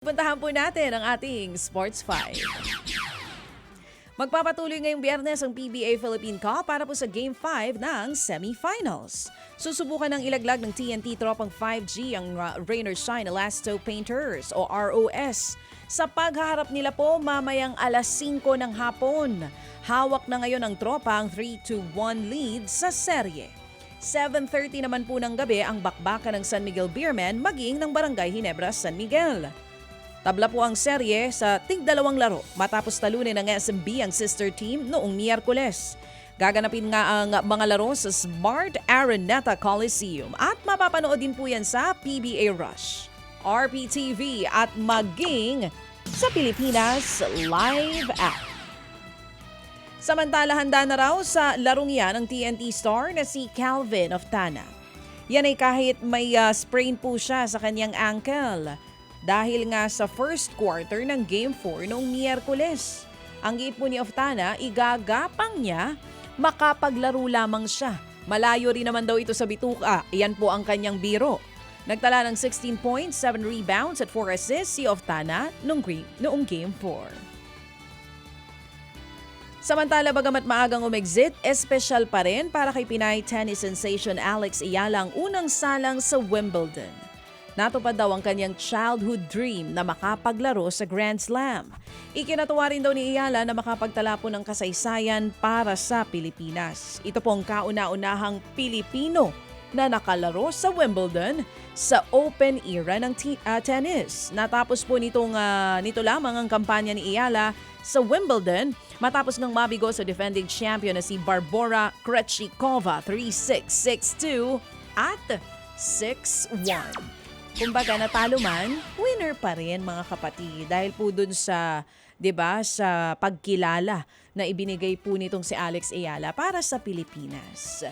Puntahan po natin ang ating Sports 5. Magpapatuloy ngayong Biyernes ang PBA Philippine Cup para po sa Game 5 ng semifinals. Susubukan ng ilaglag ng TNT Tropang 5G ang Rain or Shine Elasto Painters o ROS sa paghaharap nila po mamayang alas 5 ng hapon. Hawak na ngayon ang tropa ang 3-1 lead sa serye. 7:30 naman po ng gabi ang bakbakan ng San Miguel Beermen maging ng Barangay Ginebra San Miguel. Tabla po ang serye sa tig-dalawang laro matapos talunin ng SMB ang sister team noong Miyerkules. Gaganapin nga ang mga laro sa Smart Araneta Coliseum at mapapanood din po yan sa PBA Rush, RPTV at maging sa Pilipinas Live app. Samantala handa na raw sa larong yan ang TNT star na si Calvin of Tana. Yan ay kahit may sprain po siya sa kanyang ankle. Dahil nga sa first quarter ng Game 4 noong Miyerkules. Ang giit po ni Oftana, igagapang niya makapaglaro lamang siya. Malayo rin naman daw ito sa bituka. Iyan po ang kanyang biro. Nagtala ng 16 points, 7 rebounds at 4 assists si Oftana noong Game 4. Samantala bagamat maagang umexit, espesyal pa rin para kay Pinay tennis sensation Alex Ayala ang unang salang sa Wimbledon. Natupad daw ang kanyang childhood dream na makapaglaro sa Grand Slam. Ikinatuwa rin daw ni Ayala na makapagtala po ng kasaysayan para sa Pilipinas. Ito pong kauna-unahang Pilipino na nakalaro sa Wimbledon sa open era ng tennis. Natapos po nito lamang ang kampanya ni Ayala sa Wimbledon matapos ng mabigo sa defending champion na si Barbora Krejcikova 3-6, 6-2 at 6-1. Kumbaga natalo man, winner pa rin mga kapatid dahil po dun sa, 'di ba, sa pagkilala na ibinigay po nitong si Alex Ayala para sa Pilipinas.